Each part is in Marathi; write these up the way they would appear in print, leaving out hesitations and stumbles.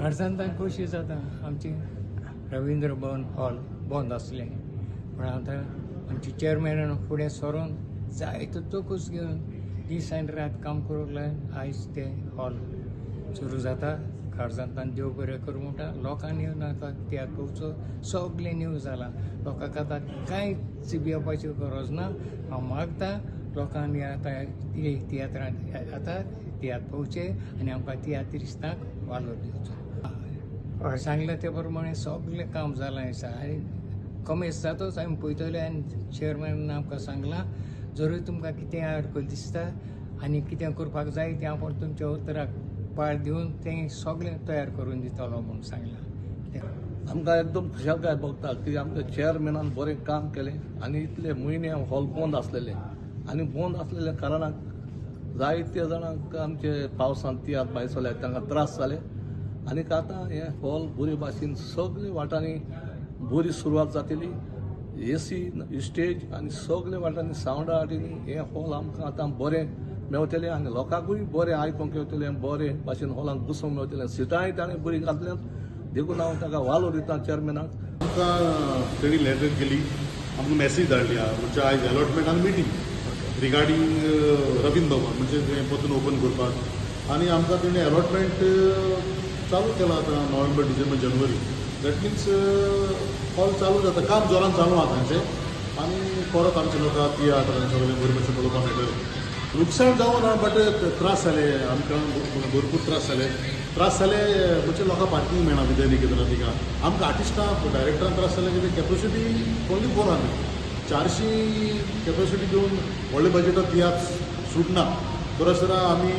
खर्चांतान कशी जाता आमची रवींद्र भवन हॉल बंद आसलें पण आतां आमचे चेअरमॅनान फुडें सरून जायतो तोकूच घेवन दीस आनी रात काम करूंक लागून आयज ते हॉल सुरू जाता. खर्चांतान देव बरें करूं म्हणटा. लोकांनी येवन आतां तियात्र पळोवचो सगळें न्यू जालां. लोकांक आतां कांयच भिवपाची गरज ना. हांव मागता लोकांनी आतां तियात्रांत आतां तियात्र पळोवचें आनी आमकां तियात्रिस्तांक वालोर दिवचो. सांगलें ते प्रमाणे सगळें काम जालां दिसा आनी कमेस जातोच आमी पळयतले आनी चेअरमॅनान आमकां सांगलां जरूय तुमकां कितें अडकल दिसता आनी कितें करपाक जाय तें आपूण तुमच्या उतराक पाळ दिवन तें सगळें तयार करून दितलो म्हणून सांगलां. आमकां एकदम खुशालकाय भोगता की आमच्या चेअरमॅनान बरें काम केलें आनी इतले म्हयने हॉल बंद आसलेले आनी बंद आसलेल्या कारणाक जायत्या जाणांक आमचे पावसांत तियात्र भायर सरल्यात तांकां त्रास जाले आनीक आतां हे हॉल बरे भाशेन सगळे वाटांनी बरी सुरवात जातली. एसी स्टेज आनी सगळे वाटांनी सावंडा वाटेनी हे हॉल आमकां आतां बरें मेवतलें आनी लोकांकूय बरें आयकूंक येवतलें. बरें भाशेन हॉलांत बसूंक मेवतलें. सिटांय ताणें बरीं घातल्यात देखून हांव ताका वालो दिता चेअरमॅनाक. आमकां तेणी लेटर केली आमकां मॅसेज धाडली म्हणजे आयज अलॉटमेंट आनी मिटींग रिगार्डींग रवींद्र भवन म्हणजे तें परतून ओपन करपाक आनी आमकां तेणी अलॉटमेंट चालू केला आतां November December January. That means hall चालू जाता. काम जोरान चालू आहा तांचें आनी परत आमचे लोकां तियात्र आनी सगळें बरे भशेन पळोवपाक मेळटलें. नुकसाण जावं ना बट त्रास जाले आमकां भरपूर त्रास जाले म्हणजे लोकांक पार्किंग मेळना भितर न्ही कितें थिंगा. आमकां आर्टिस्टांक डायरेक्टरांक त्रास जाले कितें कॅपेसिटी ओन्ली 400 400 कॅपेसिटी घेवन व्हडले बजेटांत तियात्र सुटना. बरोसरा आमी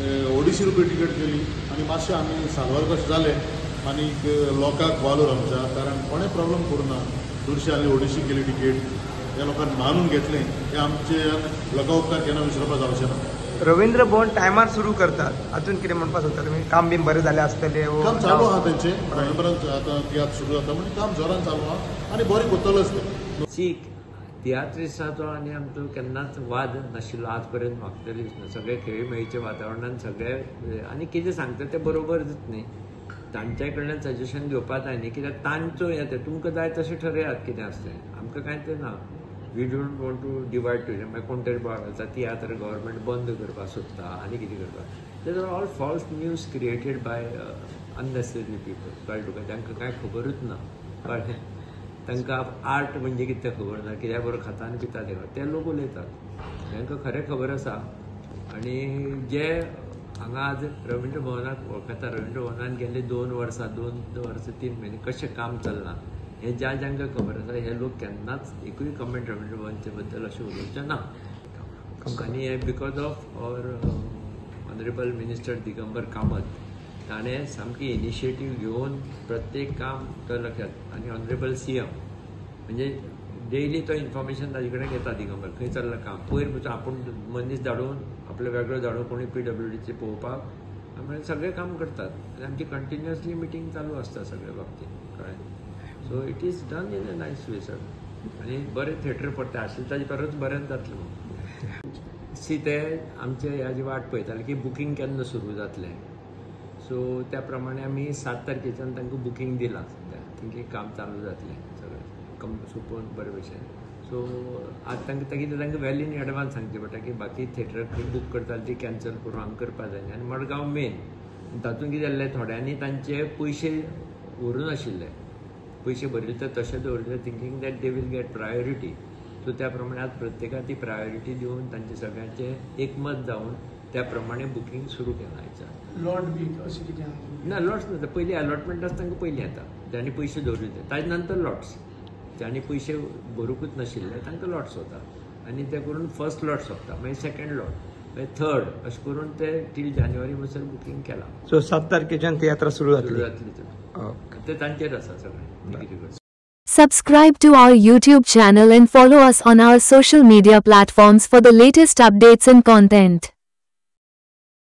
250 रुपया टिकेट केली आनी मातशें आमी सालवार कशें जाले आनीक लोकांक वालोर आमच्या कारण कोणें प्रॉब्लम करूं ना. 200 आनी 250 केली टिकेट त्या लोकांनी मानून घेतलें हें आमचे लोकां उपकार केन्ना विसरपाक जावचें ना. रवींद्र भवन टायमार सुरू करतात हातून कितें म्हणपाक सोदता तुमी? काम बी बरें जालें आसतलें? काम चालू आहा तेंचें नोव्हेंबरांत आतां तियात्र सुरू जाता म्हणजे काम जोरान चालू आहा आनी बरें करतलोच तें. सीख तियात्रिस्टाचो आनी आमचो केन्नाच वाद नाशिल्लो आज पर्यंत म्हाका तरी दिसना. सगळे खेळ मेळचे वातावरणान सगळे आनी कितें सांगता तें बरोबर न्ही. तांच्या कडल्यान सजेशन घेवपाक जाय न्ही कित्याक तांचो हें तुमकां जाय तशें ठरयात कितें आसलें. आमकां कांय तें ना. We don't want to divide to मागीर कोण तरी बोवाळटा तियात्र गव्हर्मेंट बंद करपाक सोदता आनी कितें करता. There are all false news created by unnecessary people. कळ्ळें तुका? तांकां कांय खबरूच ना. कळ्ळें? तांकां आर्ट म्हणजे कितें खबर ना. कित्या बरोबर खाता आनी पिता ते लोक उलयतात. तांकां खरें खबर आसा. आनी जे हांगा आज रवींद्र भवनाक वळखता रवींद्र भवनान गेल्ले 2 वर्सां 3 म्हयने कशें काम चल्लां हें ज्या जांकां खबर आसा हे लोक केन्नाच एकूय कमेंट रवींद्र भवनचे बद्दल अशें उलोवचे ना. आनी हे because of our honourable minister Digambar Kamat ताणें सामकी इनिशिएटीव घेवन प्रत्येक काम केलें. आनी ऑनरेबल सीएम म्हणजे डेली तो इन्फॉर्मेशन ताजे कडेन घेता दिगंबर खंय चल्लां काम. पयर पसून आपूण मनीस धाडून आपलो वेगळो धाडून कोणी PWDचे पळोवपाक आमी सगळें काम करतात. आनी आमची कंटिन्युअसली मिटींग चालू आसता सगळ्या बाबतींत. कळ्ळें? So it is done in a nice way sir. आनी बरें थिएटर पडटा आसलें ताजे परस बरें जातलें. सी ते आमचे ह्याची वाट पळयताले की बुकींग केन्ना सुरू जातलें. सो त्या प्रमाणे आमी 7 तारखेच्यान तांकां बुकींग दिलां. सद्या तेंचें काम चालू जातलें सगळें सोंपोवन बरे भशेन. सो आतां तांकां कितें तांकां वेल इन एडवान्स सांगचें पडटा की बाकी थिएटर खंय बूक करताले ती कॅन्सल करून हांगा करपाक जाय. आनी मडगांव मेन तातूंत कितें जाल्लें थोड्यांनी तांचे पयशे व्हरून आशिल्ले. पयशे भरिल्ले ते तशे दवरले thinking that they will get priority. So त्या प्रमाणे आज प्रत्येकाक ती प्रायोरिटी दिवन तांचे सगळ्यांचे एकमत जावन त्या प्रमाणे बुकींग सुरू केलां. लॉट बी अशें कितें ना लॉट्स ना. पयलीं अलॉटमेंट आसता तांकां पयलीं येता ज्यांनी पयशे दवरिल्ले ताजे नंतर लॉट्स. ज्यांनी पयशे भरूंकूच नाशिल्ले तांकां लॉट्स वता आनी ते करून फर्स्ट लॉट सोंपता मागीर सेकंड लॉट मागीर थर्ड अशें करून ते टील जानेवारी म्हणसर बुकींग केलां. सो 7 तारखेच्यान तियात्र सुरू जातली. ते तांचेर आसा सगळें. Subscribe to our YouTube channel and follow us on our social media platforms for the latest updates and content.